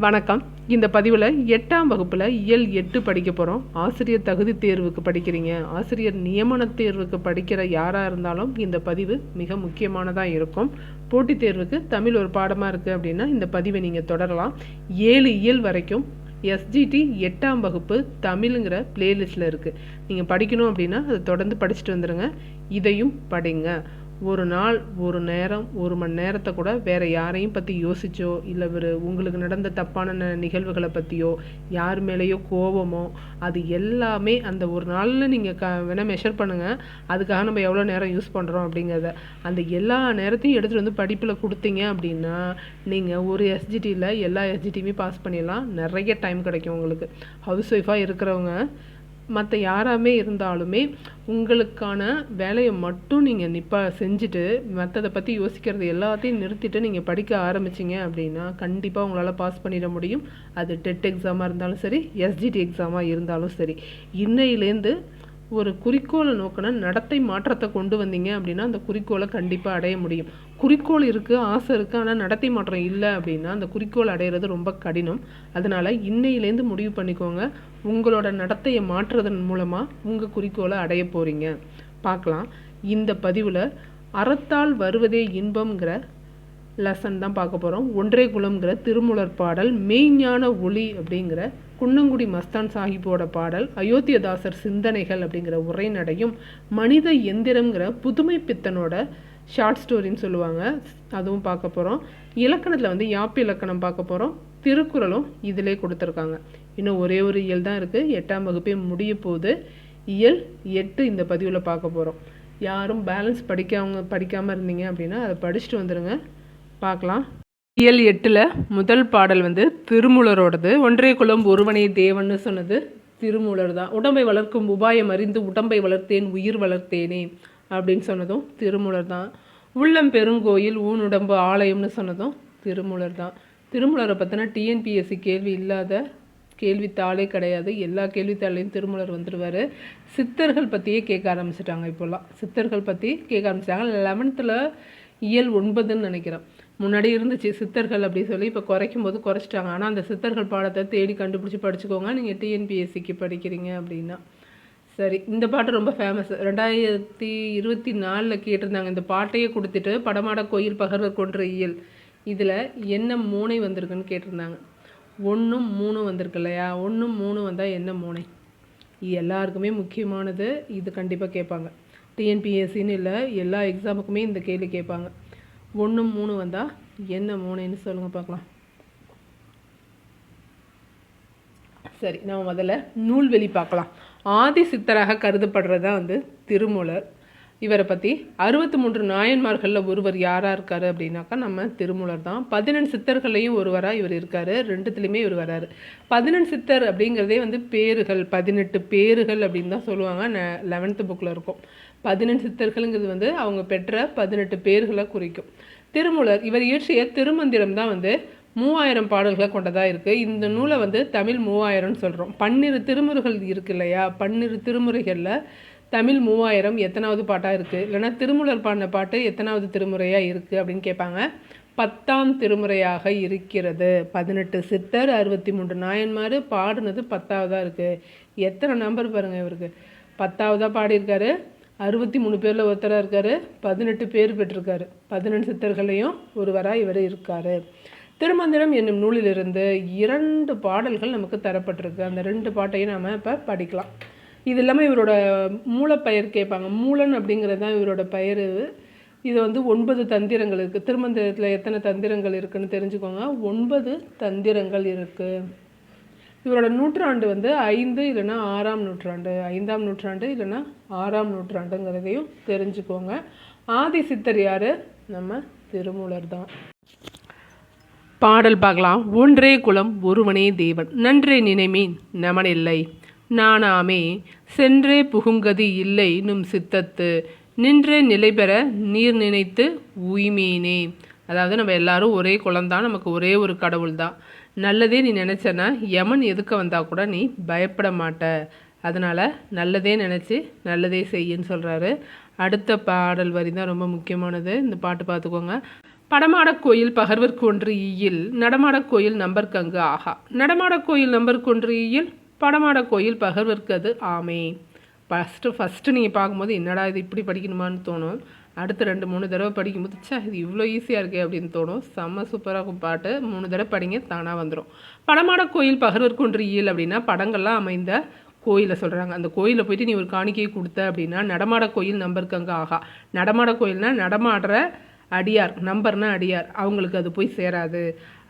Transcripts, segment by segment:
வணக்கம். இந்த பதிவில் 8ஆம் வகுப்பில் இயல் 8 படிக்க போகிறோம். ஆசிரியர் தகுதி தேர்வுக்கு படிக்கிறீங்க, ஆசிரியர் நியமன தேர்வுக்கு படிக்கிற யாராக இருந்தாலும் இந்த பதிவு மிக முக்கியமானதாக இருக்கும். போட்டித் தேர்வுக்கு தமிழ் ஒரு பாடமாக இருக்குது அப்படின்னா இந்த பதிவை நீங்கள் தொடரலாம். 7 இயல் வரைக்கும் எஸ்ஜிடி 8ஆம் வகுப்பு தமிழுங்கிற பிளேலிஸ்ட்டில் இருக்குது. நீங்கள் படிக்கணும் அப்படின்னா அதை தொடர்ந்து படிச்சுட்டு வந்துடுங்க. இதையும் படிங்க. ஒரு நாள், ஒரு நேரம், ஒரு மணி நேரத்தை கூட வேறு யாரையும் பற்றி யோசிச்சோ, இல்லை உங்களுக்கு நடந்த தப்பான நிகழ்வுகளை பற்றியோ, யார் மேலேயோ கோபமோ, அது எல்லாமே அந்த ஒரு நாளில் நீங்கள் வேணால் மெஷர் பண்ணுங்கள். அதுக்காக நம்ம எவ்வளோ நேரம் யூஸ் பண்ணுறோம் அப்படிங்கிறத அந்த எல்லா நேரத்தையும் எடுத்துகிட்டு வந்து படிப்பில் கொடுத்தீங்க அப்படின்னா நீங்கள் ஒரு எஸ்ஜிடியில் எல்லா எஸ்ஜிடியுமே பாஸ் பண்ணிடலாம். நிறைய டைம் கிடைக்கும் உங்களுக்கு. ஹவுஸ் ஒய்ஃபாக இருக்கிறவங்க மற்ற யாராமே இருந்தாலுமே உங்களுக்கான வேலையை மட்டும் நீங்கள் செஞ்சுட்டு மற்றதை பற்றி யோசிக்கிறது எல்லாத்தையும் நிறுத்திட்டு நீங்கள் படிக்க ஆரம்பிச்சிங்க அப்படின்னா கண்டிப்பாக உங்களால் பாஸ் பண்ணிட முடியும். அது டெட் எக்ஸாமாக இருந்தாலும் சரி, எஸ்ஜிடி எக்ஸாமாக இருந்தாலும் சரி. இன்னையிலேருந்து ஒரு குறிக்கோளை நோக்கின நடத்தை மாற்றத்தை கொண்டு வந்தீங்க அப்படின்னா அந்த குறிக்கோளை கண்டிப்பாக அடைய முடியும். குறிக்கோள் இருக்குது, ஆசை இருக்குது, ஆனால் நடத்தை மாற்றம் இல்லை அப்படின்னா அந்த குறிக்கோள் அடையிறது ரொம்ப கடினம். அதனால் இன்னையிலேருந்து முடிவு பண்ணிக்கோங்க, உங்களோட நடத்தையை மாற்றுறதன் மூலமாக உங்கள் குறிக்கோளை அடைய போகிறீங்க. பார்க்கலாம். இந்த பதிவில் அறத்தால் வருவதே இன்பம்ங்கிற லெசன் தான் பார்க்க போகிறோம். ஒன்றே குலம்ங்கிற திருமூலர் பாடல், மெய்ஞான ஒளி அப்படிங்கிற குன்னங்குடி மஸ்தான் சாஹிப்போட பாடல், அயோத்தியதாசர் சிந்தனைகள் அப்படிங்கிற உரைநடையும், மனித எந்திரம்ங்கிற புதுமை பித்தனோட ஷார்ட் ஸ்டோரின்னு சொல்லுவாங்க, அதுவும் பார்க்க போகிறோம். இலக்கணத்தில் யாப்பு இலக்கணம் பார்க்க போகிறோம். திருக்குறளும் இதிலே கொடுத்துருக்காங்க. இன்னும் ஒரே ஒரு இயல் தான் இருக்குது. 8ஆம் வகுப்பே முடிய போகுது. இயல் 8 இந்த பதிவில் பார்க்க போகிறோம். யாரும் பேலன்ஸ் படிக்காமல் இருந்தீங்க அப்படின்னா அதை படிச்சுட்டு வந்துடுங்க. பார்க்கலாம். இயல் 8ல் முதல் பாடல் திருமூலரோடது. ஒன்றே குலம் ஒருவனே தேவன்னு சொன்னது திருமூலர் தான். உடம்பை வளர்க்கும் உபாயம் அறிந்து உடம்பை வளர்த்தேன் உயிர் வளர்த்தேனே அப்படின்னு சொன்னதும் திருமூலர் தான். உள்ளம் பெருங்கோயில் ஊனுடம்பு ஆலயம்னு சொன்னதும் திருமூலர் தான். திருமூலரை பற்றின டிஎன்பிஎஸ்சி கேள்வி இல்லாத கேள்வித்தாளே கிடையாது. எல்லா கேள்வித்தாளையும் திருமூலர் வந்துடுவார். சித்தர்கள் பற்றியே கேட்க ஆரம்பிச்சிட்டாங்க. இப்போல்லாம் சித்தர்கள் பற்றி கேட்க ஆரம்பிச்சிட்டாங்க. 11th இயல் 9ன்னு நினைக்கிறேன். முன்னாடி இருந்துச்சு சித்தர்கள் அப்படி சொல்லி, இப்போ குறைக்கும் போது குறைச்சிட்டாங்க. ஆனால் அந்த சித்தர்கள் பாடத்தை தேடி கண்டுபிடிச்சி படிச்சுக்கோங்க நீங்கள் டிஎன்பிஎஸ்சிக்கு படிக்கிறீங்க அப்படின்னா. சரி, இந்த பாட்டு ரொம்ப ஃபேமஸ். 2024 கேட்டிருந்தாங்க. இந்த பாட்டையே கொடுத்துட்டு படமாட கோயில் பகர்வர் கொன்ற இயல் இதில் என்ன மூனை வந்திருக்குன்னு கேட்டிருந்தாங்க. 1 3 வந்திருக்கு இல்லையா? 1 3 வந்தால் என்ன மூனை? இது எல்லாருக்குமே முக்கியமானது. இது கண்டிப்பாக கேட்பாங்க. டிஎன்பிஎஸ்சின்னு இல்லை, எல்லா எக்ஸாமுக்குமே இந்த கேள்வி கேட்பாங்க. 1 3 வந்தால் என்ன மூனைன்னு சொல்லுங்கள் பார்க்கலாம். சரி, நம்ம முதல்ல நூல்வெளி பார்க்கலாம். ஆதி சித்தராக கருதப்படுறது தான் திருமூலர். இவரை பற்றி 63 நாயன்மார்களில் ஒருவர் யாராக இருக்கார் அப்படின்னாக்கா நம்ம திருமூலர் தான். 18 சித்தர்களையும் ஒருவராக இவர் இருக்கார். 2த்துலேயுமே இவர் வராரு. 18 சித்தர் அப்படிங்கிறதே பேர்கள், 18 பேர்கள் அப்படின்னு தான் சொல்லுவாங்க. 11th புக்கில் இருக்கும். 18 சித்தர்களுங்கிறது அவங்க பெற்ற 18 பேர்களை குறிக்கும். திருமூலர் இவர் இயற்றிய திருமந்திரம் தான் 3000 பாடல்களை கொண்டதாக இருக்குது. இந்த நூலை தமிழ் 3000ன்னு சொல்கிறோம். 12 திருமுறைகள் இருக்கு இல்லையா? 12 திருமுறைகளில் தமிழ் 3000 எத்தனாவது பாட்டாக இருக்குது, இல்லைனா திருமூலர் பாடின பாட்டு எத்தனாவது திருமுறையாக இருக்குது அப்படின்னு கேட்பாங்க. 10ஆம் திருமுறையாக இருக்கிறது. 18 சித்தர், 63 நாயன்மார், பாடுனது 10ஆவதாக இருக்குது. எத்தனை நம்பர் பாருங்கள், இவருக்கு 10ஆவதாக பாடியிருக்காரு. 63 பேரில் ஒருத்தராக இருக்கார். 18 பேர் பெற்றிருக்காரு. 18 சித்தர்களையும் ஒருவராக இவர் இருக்கார். திருமந்திரம் என்னும் நூலிலிருந்து 2 பாடல்கள் நமக்கு தரப்பட்டிருக்கு. அந்த 2 பாட்டையும் நாம் இப்போ படிக்கலாம். இது இல்லாமல் இவரோட மூலப்பெயர் கேட்பாங்க. மூலன் அப்படிங்கிறது தான் இவரோட பெயர். இது 9 தந்திரங்கள் இருக்குது. திருமந்திரத்தில் எத்தனை தந்திரங்கள் இருக்குதுன்னு தெரிஞ்சுக்கோங்க. 9 தந்திரங்கள் இருக்குது. இவரோட நூற்றாண்டு 5 இல்லைன்னா 6ஆம் நூற்றாண்டு, 5ஆம் நூற்றாண்டு இல்லைன்னா 6ஆம் நூற்றாண்டுங்கிறதையும் தெரிஞ்சுக்கோங்க. ஆதி சித்தர் யார்? நம்ம திருமூலர் தான். பாடல் பார்க்கலாம். ஒன்றே குலம் ஒருவனே தேவன், நன்றே நினைமேன் நமன் இல்லை, நானாமே சென்றே புகுங்கதி இல்லை நும் சித்தத்து, நின்றே நிலை பெற நீர் நினைத்து உய்மீனே. அதாவது நம்ம எல்லாரும் ஒரே குலம்தான், நமக்கு ஒரே ஒரு கடவுள் தான். நல்லதே நீ நினச்சனா யமன் எதுக்க வந்தால் கூட நீ பயப்பட மாட்ட. அதனால் நல்லதே நினச்சி நல்லதே செய்யுன்னு சொல்கிறாரு. அடுத்த பாடல் வரி தான் ரொம்ப முக்கியமானது. இந்த பாட்டு பார்த்துக்கோங்க. படமாடக் கோயில் பகர்வர்க்கு ஒன்று ஈயில் நடமாடக் கோயில் நம்பர்க்கங்கு ஆகா. நடமாடக் கோயில் நம்பர்க்கு ஒன்று ஈயில் படமாடக் கோயில் பகர்வர்க்கு அது ஆமே. ஃபஸ்ட்டு நீங்கள் பார்க்கும்போது என்னடா இது இப்படி படிக்கணுமான்னு தோணும். அடுத்து 2-3 தடவை படிக்கும்போது இது இவ்வளோ ஈஸியாக இருக்கே அப்படின்னு தோணும். செம்ம சூப்பராக இருக்கும் பாட்டு. 3 தடவை படிங்க, தானாக வந்துடும். படமாடக் கோயில் பகர்வர்க்கு ஒன்று ஈயில் அப்படின்னா படங்கள்லாம் அமைந்த கோயிலை சொல்கிறாங்க. அந்த கோயிலில் போயிட்டு நீ ஒரு காணிக்கையை கொடுத்த அப்படின்னா நடமாடக் கோயில் நம்பர்க்கங்க ஆகா. நடமாடக் கோயில்னா நடமாடுற அடியார், நம்பர்னா அடியார், அவங்களுக்கு அது போய் சேராது.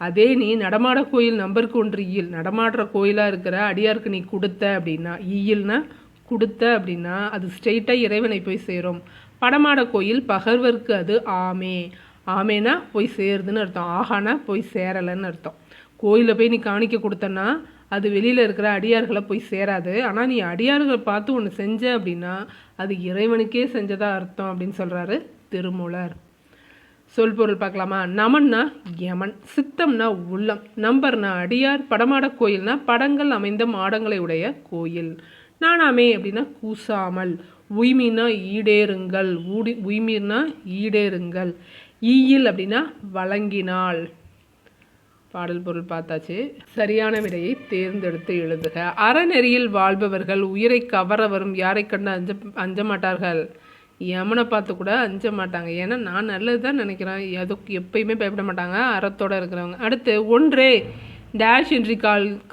அதே நீ நடமாடக் கோயில் நம்பருக்கு ஒன்று ஈயில் நடமாடுற கோயிலாக இருக்கிற அடியாருக்கு நீ கொடுத்த அப்படின்னா, ஈயில்னா கொடுத்த அப்படின்னா அது ஸ்ட்ரெயிட்டாக இறைவனை போய் சேரும். படமாட கோயில் பகர்வர்க்கு அது ஆமே. ஆமேனா போய் சேருதுன்னு அர்த்தம். ஆகானா போய் சேரலைன்னு அர்த்தம். கோயிலில் போய் நீ காணிக்க கொடுத்தனா அது வெளியில் இருக்கிற அடியார்களை போய் சேராது. ஆனால் நீ அடியார்களை பார்த்து ஒன்று செஞ்ச அப்படின்னா அது இறைவனுக்கே செஞ்சதா அர்த்தம் அப்படின்னு சொல்கிறாரு திருமூலர். சொல்பொருள் பார்க்கலாமா? நமன்னா யமன், சித்தம்னா உள்ளம், நம்பர்னா அடியார், படமாட கோயில்னா படங்கள் அமைந்த மாடங்களை உடைய கோயில். நானாமே அப்படின்னா கூசாமல், உய்மின்னா ஈடேறுங்கள், உய்மின்னா ஈடேறுங்கள், ஈயில் அப்படின்னா வழங்கினாள். பாடல் பொருள் பார்த்தாச்சு. சரியான விடையை தேர்ந்தெடுத்து எழுதுக. அறநெறியில் வாழ்பவர்கள் உயிரை கவர வரும் யாரை கண்டு அஞ்ச மாட்டார்கள்? யமனை பார்த்து கூட அஞ்ச மாட்டாங்க. ஏன்னா நான் நல்லது தான் நினைக்கிறேன். அதுக்கு எப்பயுமே பயப்பட மாட்டாங்க அறத்தோடு இருக்கிறவங்க. அடுத்து ஒன்றே டேஷ் என்று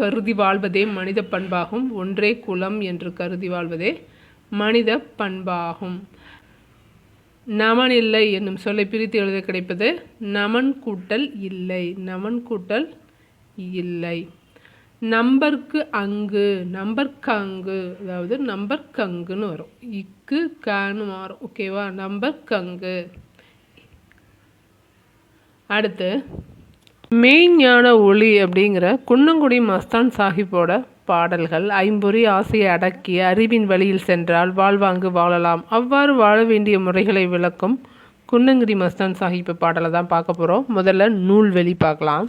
கருதி வாழ்வதே மனித பண்பாகும். ஒன்றே குலம் என்று கருதி வாழ்வதே மனித பண்பாகும். நமன் இல்லை என்னும் சொல்லை பிரித்து எழுத கிடைப்பது நமன் கூட்டல் இல்லை. நமன் கூட்டல் இல்லை. நம்பர்க்கு அங்கு, நம்பர்க்கு அங்கு, அதாவது நம்பர்க்கு அங்குன்னு வரும். இக்கு கான்னு மாறும். ஓகேவா? நம்பர்க்கு அங்கு. அடுத்து மெய்ஞான ஒளி அப்படிங்கிற குன்னங்குடி மஸ்தான் சாஹிப்போட பாடல்கள். ஐம்பொறி ஆசையை அடக்கி அறிவின் வழியில் சென்றால் வாழ்வாங்கு வாழலாம். அவ்வாறு வாழ வேண்டிய முறைகளை விளக்கும் குன்னங்குடி மஸ்தான் சாஹிப் பாடலை தான் பார்க்க போகிறோம். முதல்ல நூல்வெளி பார்க்கலாம்.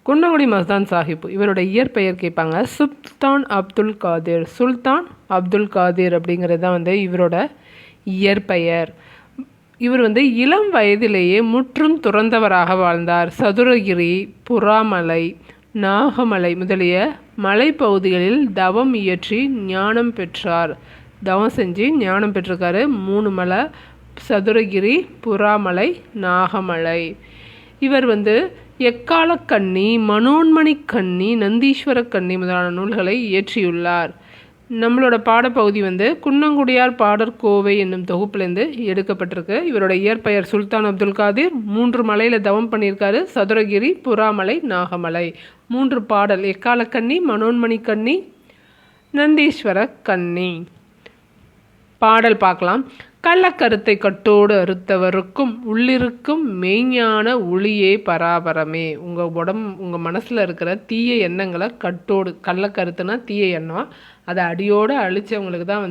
குன்னங்குடி மஸ்தான் சாஹிப் இவரோட இயற்பெயர் கேட்பாங்க. சுல்தான் அப்துல் காதிர். சுல்தான் அப்துல் காதிர் அப்படிங்கிறது தான் இவரோட இயற்பெயர். இவர் இளம் வயதிலேயே முற்றும் துறந்தவராக வாழ்ந்தார். சதுரகிரி, புறாமலை, நாகமலை முதலிய மலைப்பகுதிகளில் தவம் இயற்றி ஞானம் பெற்றார். தவம் செஞ்சு ஞானம் பெற்றிருக்காரு. 3 மலை: சதுரகிரி, புறாமலை, நாகமலை. இவர் எக்கால கண்ணி, மனோன்மணி கண்ணி, நந்தீஸ்வர கண்ணி முதலான நூல்களை இயற்றியுள்ளார். நம்மளோட பாடப்பகுதி குன்னங்குடியார் பாடற்கோவை என்னும் தொகுப்புலேருந்து எடுக்கப்பட்டிருக்கு. இவரோட இயற்பெயர் சுல்தான் அப்துல் காதிர். 3 மலையில் தவம் பண்ணியிருக்காரு. சதுரகிரி, புறாமலை, நாகமலை. 3 பாடல்: எக்கால கண்ணி, மனோன்மணி கண்ணி, நந்தீஸ்வர கண்ணி. பாடல் பார்க்கலாம். கள்ளக்கருத்தை கட்டோடு அறுத்தவருக்கும் உள்ளிருக்கும் மெய்ஞான ஒளியே பராபரமே. உங்கள் மனசில் இருக்கிற தீய எண்ணங்களை கட்டோடு, கள்ளக்கருத்துனா தீய எண்ணம், அதை அடியோடு அழித்தவங்களுக்கு தான்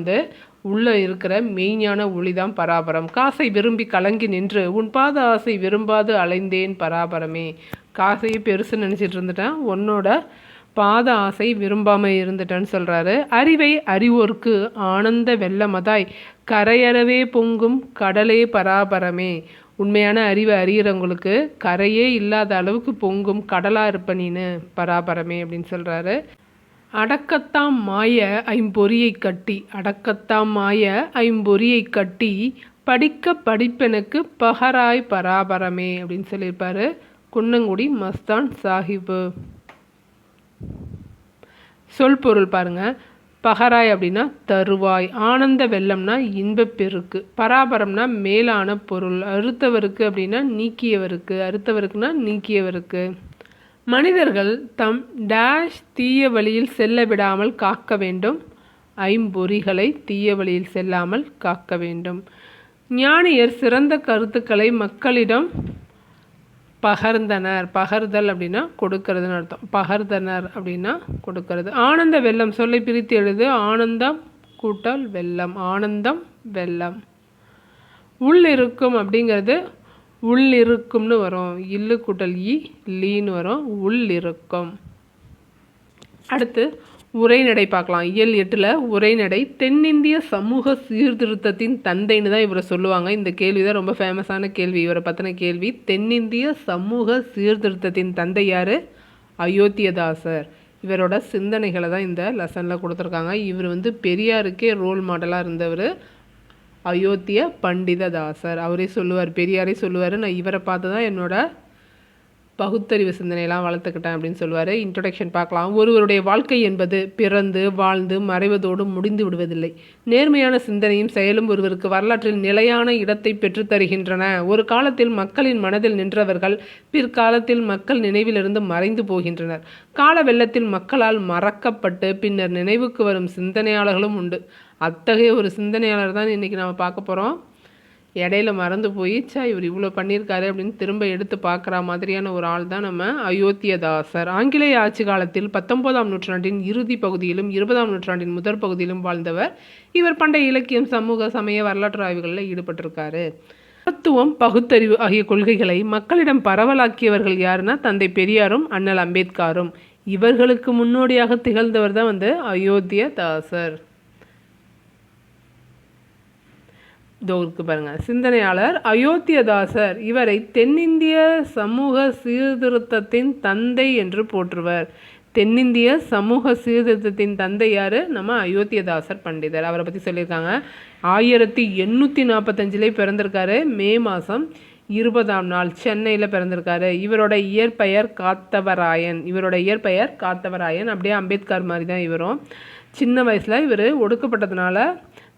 உள்ளே இருக்கிற மெய்ஞான ஒளி தான் பராபரம். காசை விரும்பி கலங்கி நின்று உன் பாத ஆசை விரும்பாது அலைந்தேன் பராபரமே. காசையை பெருசு நினச்சிட்டு இருந்துட்டேன், உன்னோட பாத ஆசை விரும்பாமல் இருந்துட்டேன்னு சொல்கிறாரு. அறிவை அறிவோர்க்கு ஆனந்த வெள்ளமதாய் கரையறவே பொங்கும் கடலே பராபரமே. உண்மையான அறிவை அறிகிறவங்களுக்கு கரையே இல்லாத அளவுக்கு பொங்கும் கடலாக இருப்ப நீனு பராபரமே அப்படின்னு சொல்கிறாரு. அடக்கத்தாம் மாய ஐம்பொறியை கட்டி, அடக்கத்தாம் மாய ஐம்பொறியை கட்டி படிக்க படிப்பெனக்கு பகராய் பராபரமே அப்படின்னு சொல்லியிருப்பாரு குன்னங்குடி மஸ்தான் சாஹிப்பு. சொல் பொருள் பாருங்க. பகராய் அப்படின்னா தருவாய், ஆனந்த வெள்ளம்னா இன்பப்பெருக்கு, பராபரம்னா மேலான பொருள், அறுத்தவருக்கு அப்படின்னா நீக்கியவருக்கு, அறுத்தவருக்குன்னா நீக்கியவருக்கு. மனிதர்கள் தம் டேஷ் தீய வழியில் செல்ல விடாமல் காக்க வேண்டும். ஐம்பொறிகளை தீய வழியில் செல்லாமல் காக்க வேண்டும். ஞானியர் சிறந்த கருத்துக்களை மக்களிடம் பகர்ந்தனர். பகர்தல் அப்படின்னா கொடுக்கறதுன்னு அர்த்தம். பகர்ந்தனர் அப்படின்னா கொடுக்கறது. ஆனந்த வெள்ளம் சொல்லை பிரித்து எழுது. ஆனந்தம் கூட்டல் வெள்ளம். ஆனந்தம் வெள்ளம். உள்ளிருக்கும் அப்படிங்கிறது உள்ளிருக்கும்னு வரும். இல்லு கூட்டல் லீன்னு வரும். உள்ளிருக்கும். அடுத்து உரைநடை பார்க்கலாம். இயல் 8ல் உரைநடை. தென்னிந்திய சமூக சீர்திருத்தத்தின் தந்தைன்னு தான் இவரை சொல்லுவாங்க. இந்த கேள்வி தான் ரொம்ப ஃபேமஸான கேள்வி, இவரை பற்றின கேள்வி. தென்னிந்திய சமூக சீர்திருத்தத்தின் தந்தை யார்? அயோத்தியதாசர். இவரோட சிந்தனைகளை தான் இந்த லெசனில் கொடுத்துருக்காங்க. இவர் பெரியாருக்கே ரோல் மாடலாக இருந்தவர் அயோத்திய பண்டிததாசர். அவரே சொல்லுவார், பெரியாரே சொல்லுவார், நான் இவரை பார்த்து தான் என்னோட பகுத்தறிவு சிந்தனையெல்லாம் வளர்த்துக்கிட்டேன் அப்படின்னு சொல்லுவார். இன்ட்ரொடக்ஷன் பார்க்கலாம். ஒருவருடைய வாழ்க்கை என்பது பிறந்து வாழ்ந்து மறைவதோடு முடிந்து விடுவதில்லை. நேர்மையான சிந்தனையும் செயலும் ஒருவருக்கு வரலாற்றில் நிலையான இடத்தை பெற்றுத்தருகின்றன. ஒரு காலத்தில் மக்களின் மனதில் நின்றவர்கள் பிற்காலத்தில் மக்கள் நினைவிலிருந்து மறைந்து போகின்றனர். கால வெள்ளத்தில் மக்களால் மறக்கப்பட்டு பின்னர் நினைவுக்கு வரும் சிந்தனையாளர்களும் உண்டு. அத்தகைய ஒரு சிந்தனையாளர் தான் இன்றைக்கி நம்ம பார்க்க போகிறோம். இடையில மறந்து போய் இவர் இவ்வளோ பண்ணியிருக்காரு அப்படின்னு திரும்ப எடுத்து பார்க்குற மாதிரியான ஒரு ஆள் தான் நம்ம அயோத்தியதாசர். ஆங்கிலேய ஆட்சி காலத்தில் 19ஆம் நூற்றாண்டின் இறுதி பகுதியிலும் 20ஆம் நூற்றாண்டின் முதற் பகுதியிலும் வாழ்ந்தவர். இவர் பண்டைய இலக்கியம், சமூக, சமய, வரலாற்று ஆய்வுகளில் ஈடுபட்டிருக்காரு. தத்துவம், பகுத்தறிவு ஆகிய கொள்கைகளை மக்களிடம் பரவலாக்கியவர்கள் யாருன்னா தந்தை பெரியாரும் அண்ணல் அம்பேத்கரும். இவர்களுக்கு முன்னோடியாக திகழ்ந்தவர் தான் அயோத்தியதாசர். இதோருக்கு பாருங்க, சிந்தனையாளர் அயோத்தியதாசர். இவரை தென்னிந்திய சமூக சீர்திருத்தத்தின் தந்தை என்று போற்றுவர். தென்னிந்திய சமூக சீர்திருத்தத்தின் தந்தை யார்? நம்ம அயோத்தியதாசர் பண்டிதர். அவரை பற்றி சொல்லியிருக்காங்க. 1845 பிறந்திருக்காரு. மே மாதம் 20ஆம் நாள் சென்னையில் பிறந்திருக்காரு. இவரோட இயற்பெயர் காத்தவராயன். அப்படியே அம்பேத்கர் மாதிரி தான் இவரும். சின்ன வயசில் இவர் ஒடுக்கப்பட்டதுனால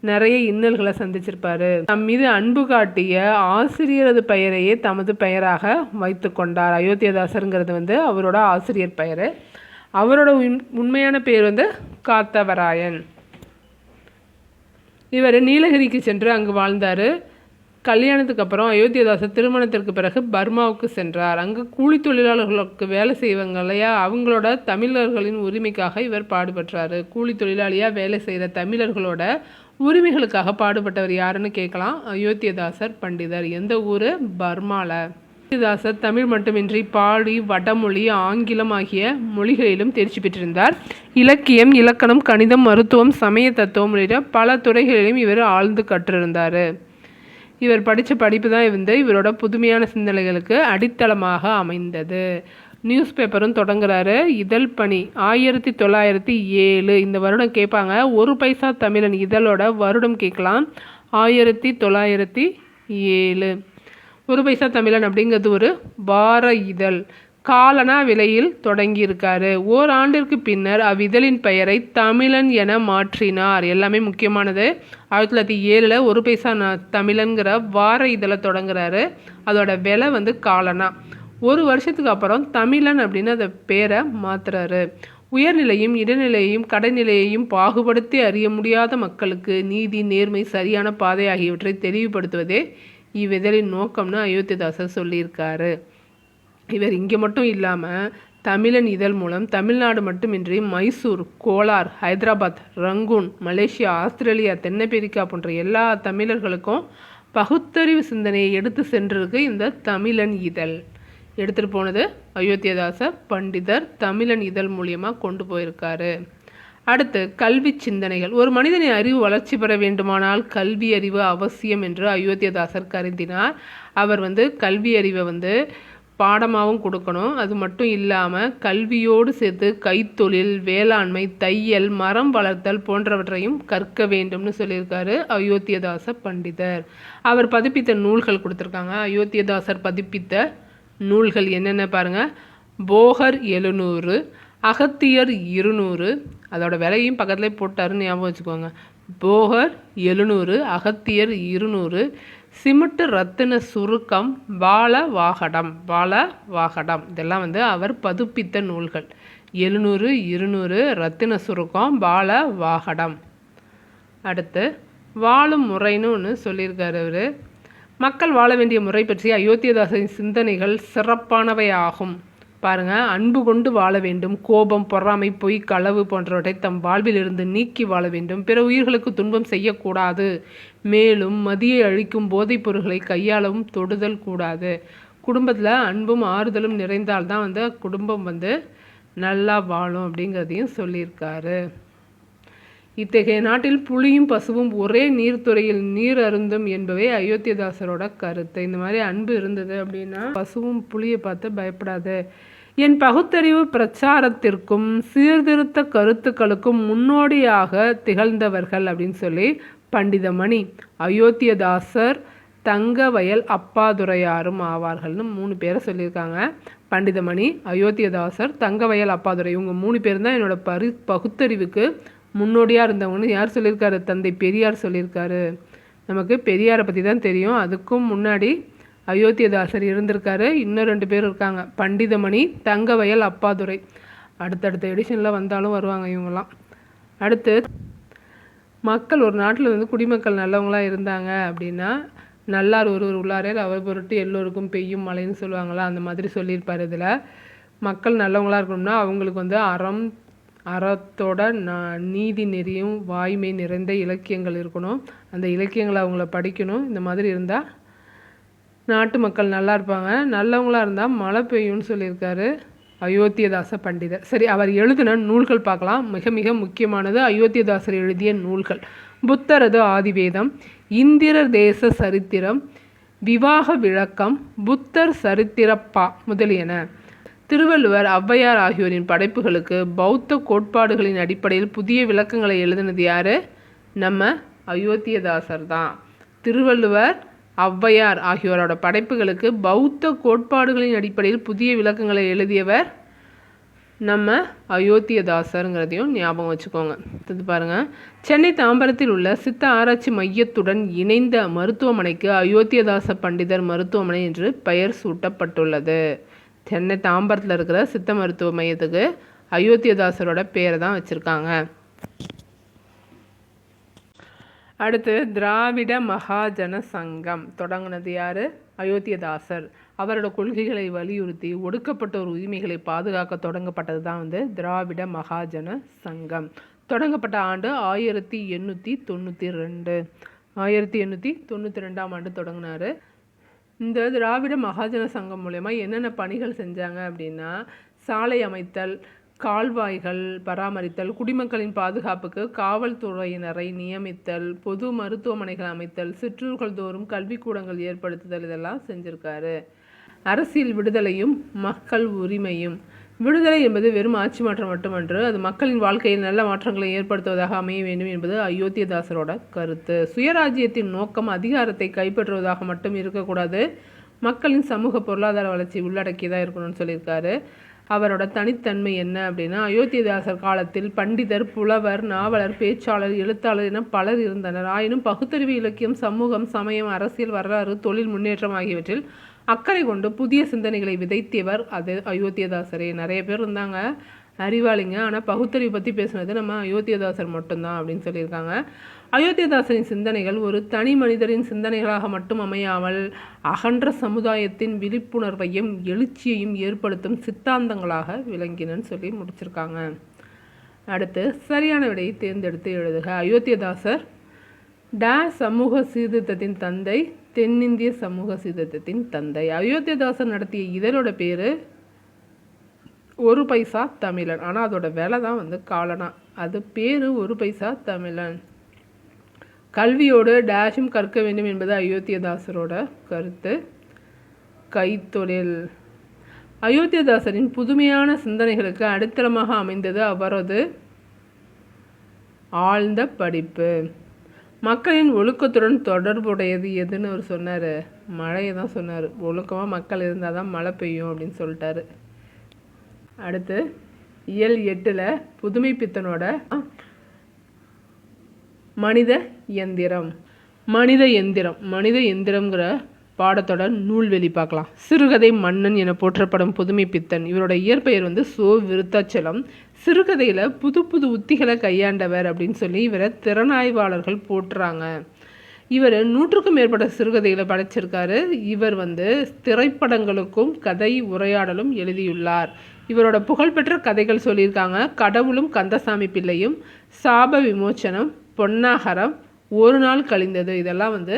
நிறைய இன்னல்களை சந்திச்சிருப்பாரு. தம் மீது அன்பு காட்டிய ஆசிரியரது பெயரையே தமது பெயராக வைத்து கொண்டார். அயோத்தியதாசருங்கிறது அவரோட ஆசிரியர் பெயர். அவரோட உண்மையான பேர் காத்தவராயன். இவர் நீலகிரிக்கு சென்று அங்கு வாழ்ந்தார். கல்யாணத்துக்கு அப்புறம் அயோத்தியதாசர் திருமணத்திற்கு பிறகு பர்மாவுக்கு சென்றார். அங்கு கூலி தொழிலாளர்களுக்கு வேலை செய்வாங்க இல்லையா, அவங்களோட தமிழர்களின் உரிமைக்காக இவர் பாடுபட்டார். கூலி தொழிலாளியாக வேலை செய்கிற தமிழர்களோட உரிமைகளுக்காக பாடுபட்டவர் யாருன்னு கேட்கலாம். அயோத்தியதாசர் பண்டிதர். எந்த ஊர்? பர்மாவில். அயோத்தியதாசர் தமிழ் மட்டுமின்றி பாலி, வடமொழி, ஆங்கிலம் ஆகிய மொழிகளிலும் தேர்ச்சி பெற்றிருந்தார். இலக்கியம், இலக்கணம், கணிதம், மருத்துவம், சமய தத்துவம் உள்ளிட்ட பல துறைகளிலும் இவர் ஆழ்ந்து கற்றிருந்தார். இவர் படித்த படிப்பு தான் இவரோட புதுமையான சிந்தனைகளுக்கு அடித்தளமாக அமைந்தது. நியூஸ் பேப்பரும் தொடங்குறாரு. இதழ் பணி 1907. இந்த வருடம் கேட்பாங்க. ஒரு பைசா தமிழன் இதழோட வருடம் கேட்கலாம். 1907. ஒரு பைசா தமிழன் அப்படிங்கிறது ஒரு வார இதழ். காலனா விலையில் தொடங்கியிருக்காரு. ஓராண்டிற்கு பின்னர் அவ்விதழின் பெயரை தமிழன் என மாற்றினார். எல்லாமே முக்கியமானது. 1907 ஒரு பைசா தமிழன்கிற வார இதழை தொடங்குறாரு. அதோட விலை காலனா. ஒரு வருஷத்துக்கு அப்புறம் தமிழன் அப்படின்னு அந்த பேரை மாற்றுறாரு. உயர்நிலையும் இடைநிலையையும் கடைநிலையையும் பாகுபடுத்தி அறிய முடியாத மக்களுக்கு நீதி, நேர்மை, சரியான பாதை ஆகியவற்றை தெளிவுபடுத்துவதே இவ்விதழின் நோக்கம்னு அயோத்தியதாசர் சொல்லியிருக்காரு. இவர் இங்கே மட்டும் இல்லாமல் தமிழன் இதழ் மூலம் தமிழ்நாடு மட்டுமின்றி Mysore, Kolar, Hyderabad, Rangoon, Malaysia, Australia, தென்னமெரிக்கா போன்ற எல்லா தமிழர்களுக்கும் பகுத்தறிவு சிந்தனையை எடுத்து சென்றிருக்கு இந்த தமிழன் இதழ். எடுத்துகிட்டு போனது அயோத்தியதாசர் பண்டிதர். தமிழன் இதழ் மூலியமாக கொண்டு போயிருக்காரு. அடுத்து கல்வி சிந்தனைகள். ஒரு மனிதனின் அறிவு வளர்ச்சி பெற வேண்டுமானால் கல்வி அறிவு அவசியம் என்று அயோத்தியதாசர் கருதினார். அவர் கல்வி அறிவை பாடமாகவும் கொடுக்கணும். அது மட்டும் இல்லாமல் கல்வியோடு சேர்த்து கைத்தொழில், வேளாண்மை, தையல், மரம் வளர்த்தல் போன்றவற்றையும் கற்க வேண்டும்னு சொல்லியிருக்காரு அயோத்தியதாசர் பண்டிதர். அவர் பதிப்பித்த நூல்கள் கொடுத்துருக்காங்க. அயோத்தியதாசர் பதிப்பித்த நூல்கள் என்னென்ன பாருங்கள். போகர் 700, அகத்தியர் 200. அதோட விலையும் பக்கத்துலேயே போட்டாருன்னு ஞாபகம் வச்சுக்கோங்க. போகர் 700, அகத்தியர் 200, சிமிட்டு ரத்தின சுருக்கம், பாலவாகடம் இதெல்லாம் அவர் பதிப்பித்த நூல்கள். 700, 200, ரத்தின சுருக்கம், பாலவாகடம். அடுத்து வாழும் முறைன்னு ஒன்று சொல்லியிருக்காரு அவர். மக்கள் வாழ வேண்டிய முறை பற்றி அயோத்தியதாசரின் சிந்தனைகள் சிறப்பானவை ஆகும். பாருங்கள், அன்பு கொண்டு வாழ வேண்டும். கோபம், பொறாமை, பொய், களவு போன்றவற்றை தம் வாழ்விலிருந்து நீக்கி வாழ வேண்டும். பிற உயிர்களுக்கு துன்பம் செய்யக்கூடாது. மேலும் மதியை அழிக்கும் போதைப் பொருட்களை கையாளவும் தொடுதல் கூடாது. குடும்பத்தில் அன்பும் ஆறுதலும் நிறைந்தால்தான் குடும்பம் நல்லா வாழும் அப்படிங்கிறதையும் சொல்லியிருக்காரு. இத்தகைய நாட்டில் புலியும் பசுவும் ஒரே நீர்த்துறையில் நீர் அருந்தும் என்பவே அயோத்தியதாசரோட கருத்து. இந்த மாதிரி அன்பு இருந்தது அப்படின்னா பசுவும் புலியை பார்த்து பயப்படாது. என் பகுத்தறிவு பிரச்சாரத்திற்கும் சீர்திருத்த கருத்துக்களுக்கும் முன்னோடியாக திகழ்ந்தவர்கள் அப்படின்னு சொல்லி பண்டிதமணி, அயோத்தியதாசர், தங்கவயல் அப்பாதுரையாரும் ஆவார்கள்னு 3 பேரை சொல்லியிருக்காங்க. பண்டிதமணி, அயோத்தியதாசர், தங்கவயல் அப்பாதுரை, இவங்க 3 பேர் தான் என்னோட பகுத்தறிவுக்கு முன்னோடியாக இருந்தவங்கன்னு யார் சொல்லியிருக்காரு? தந்தை பெரியார் சொல்லியிருக்காரு. நமக்கு பெரியாரை பற்றி தான் தெரியும். அதுக்கும் முன்னாடி அயோத்தியதாசர் இருந்திருக்காரு. இன்னும் 2 பேர் இருக்காங்க, பண்டிதமணி, தங்கவயல் அப்பாதுரை. அடுத்தடுத்த எடிஷனில் வந்தாலும் வருவாங்க இவங்கெல்லாம். அடுத்து, மக்கள் ஒரு நாட்டில் வந்து குடிமக்கள் நல்லவங்களாக இருந்தாங்க அப்படின்னா நல்லார் ஒருவர் உள்ளாரே அவர் பொருட்டு எல்லோருக்கும் பெய்யும் மழைன்னு சொல்லுவாங்களா, அந்த மாதிரி சொல்லியிருப்பார். இதில் மக்கள் நல்லவங்களாக இருக்கணும்னா அவங்களுக்கு வந்து அறத்தோட நீதி நெறியும் வாய்மை நிறைந்த இலக்கியங்கள் இருக்கணும். அந்த இலக்கியங்களை அவங்கள படிக்கணும். இந்த மாதிரி இருந்தால் நாட்டு மக்கள் நல்லா இருப்பாங்க. நல்லவங்களாக இருந்தால் மழை பெய்யும்னு சொல்லியிருக்காரு அயோத்தியதாச பண்டிதர். சரி, அவர் எழுதின நூல்கள் பார்க்கலாம். மிக மிக முக்கியமானது அயோத்தியதாசர் எழுதிய நூல்கள்: புத்தரது ஆதிவேதம், இந்திரர் தேச சரித்திரம், விவாக விளக்கம், புத்தர் சரித்திரப்பா முதலியன. திருவள்ளுவர், ஔவையார் ஆகியோரின் படைப்புகளுக்கு பௌத்த கோட்பாடுகளின் அடிப்படையில் புதிய விளக்கங்களை எழுதினது யார்? நம்ம அயோத்தியதாசர் தான். திருவள்ளுவர், ஔவையார் ஆகியோரோட படைப்புகளுக்கு பௌத்த கோட்பாடுகளின் அடிப்படையில் புதிய விளக்கங்களை எழுதியவர் நம்ம அயோத்தியதாசருங்கிறதையும் ஞாபகம் வச்சுக்கோங்க. இது பாருங்கள், சென்னை தாம்பரத்தில் உள்ள சித்த ஆராய்ச்சி மையத்துடன் இணைந்த மருத்துவமனைக்கு அயோத்தியதாச பண்டிதர் மருத்துவமனை என்று பெயர் சூட்டப்பட்டுள்ளது. சென்னை தாம்பரத்தில் இருக்கிற சித்த மருத்துவ மையத்துக்கு அயோத்தியதாசரோட பேரை தான் வச்சுருக்காங்க. அடுத்து, திராவிட மகாஜன சங்கம் தொடங்கினது யார்? அயோத்தியதாசர். அவரோட கொள்கைகளை வலியுறுத்தி ஒடுக்கப்பட்டோர் உரிமைகளை பாதுகாக்க தொடங்கப்பட்டது தான் வந்து திராவிட மகாஜன சங்கம். தொடங்கப்பட்ட ஆண்டு 1892. 1892ஆம் ஆண்டு தொடங்கினார். இந்த திராவிட மகாஜன சங்கம் மூலயமா என்னென்ன பணிகள் செஞ்சாங்க அப்படின்னா, சாலை அமைத்தல், கால்வாய்கள் பராமரித்தல், குடிமக்களின் பாதுகாப்புக்கு காவல்துறையினரை நியமித்தல், பொது மருத்துவமனைகள் அமைத்தல், சிற்றூர்கள் தோறும் கல்விக்கூடங்கள் ஏற்படுத்துதல், இதெல்லாம் செஞ்சுருக்காரு. அரசியல் விடுதலையும் மக்கள் உரிமையும். விடுதலை என்பது வெறும் ஆட்சி மாற்றம் மட்டுமன்று, அது மக்களின் வாழ்க்கையில் நல்ல மாற்றங்களை ஏற்படுத்துவதாக அமைய வேண்டும் என்பது அயோத்தியதாசரோட கருத்து. சுயராஜ்யத்தின் நோக்கம் அதிகாரத்தை கைப்பற்றுவதாக மட்டும் இருக்கக்கூடாது, மக்களின் சமூக பொருளாதார வளர்ச்சி உள்ளடக்கியதாக இருக்கணும்னு சொல்லியிருக்காரு. அவரோட தனித்தன்மை என்ன அப்படின்னா, அயோத்தியதாசர் காலத்தில் பண்டிதர், புலவர், நாவலர், பேச்சாளர், எழுத்தாளர் என பலர் இருந்தனர். ஆயினும் பகுத்தறிவு, இலக்கியம், சமூகம், சமயம், அரசியல், வரலாறு, தொழில் முன்னேற்றம் ஆகியவற்றில் அக்கறை கொண்டு புதிய சிந்தனைகளை விதைத்தவர் அது அயோத்தியதாசரே. நிறைய பேர் இருந்தாங்க அறிவாளிங்க, ஆனால் பகுத்தறிவு பற்றி பேசுனது நம்ம அயோத்தியதாசர் மட்டும்தான் அப்படின்னு சொல்லியிருக்காங்க. அயோத்தியதாசரின் சிந்தனைகள் ஒரு தனி மனிதரின் சிந்தனைகளாக மட்டும் அமையாமல் அகன்ற சமுதாயத்தின் விழிப்புணர்வையும் எழுச்சியையும் ஏற்படுத்தும் சித்தாந்தங்களாக விளங்கினன்னு சொல்லி முடிச்சிருக்காங்க. அடுத்து, சரியான விடையை தேர்ந்தெடுத்து எழுதுக. அயோத்தியதாசர் சமூக சீர்திருத்தத்தின் தந்தை, தென்னிந்திய சமூக சீர்திருத்தத்தின் தந்தை. அயோத்தியதாசர் நடத்திய இதழோட பேர் 1 பைசா தமிழன். ஆனால் அதோட விலை தான் வந்து காலனா. அது பேர் 1 பைசா தமிழன். கல்வியோடு டேஷும் கற்க வேண்டும் என்பது அயோத்தியதாசரோட கருத்து. கைத்தொழில். அயோத்தியதாசரின் புதுமையான சிந்தனைகளுக்கு அடித்தளமாக அமைந்தது அவரது ஆழ்ந்த படிப்பு. மக்களின் ஒழுக்கத்துடன் தொடர்புடையது எதுன்னு அவர் சொன்னார்? மழையை தான் சொன்னார். ஒழுக்கமாக மக்கள் இருந்தால் தான் மழை பெய்யும் அப்படின்னு சொல்லிட்டாரு. அடுத்து, இயல் 8ல் புதுமை பித்தனோட மனித எந்திரம். மனித எந்திரம்ங்கிற பாடத்தோட நூல்வெளி பார்க்கலாம். சிறுகதை மன்னன் என போற்றப்படும் புதுமை பித்தன். இவரோட இயற்பெயர் வந்து சோ விருத்தாச்சலம். சிறுகதையில் புது புது உத்திகளை கையாண்டவர் அப்படின்னு சொல்லி இவரை திறனாய்வாளர்கள் போட்டுறாங்க. இவர் 100க்கும் மேற்பட்ட சிறுகதைகளை படைச்சிருக்காரு. இவர் வந்து திரைப்படங்களுக்கும் கதை உரையாடலும் எழுதியுள்ளார். இவரோட புகழ்பெற்ற கதைகள் சொல்லியிருக்காங்க: கடவுளும் கந்தசாமி பிள்ளையும், சாப விமோச்சனம், பொன்னாகரம், ஒரு நாள் கழிந்தது. இதெல்லாம் வந்து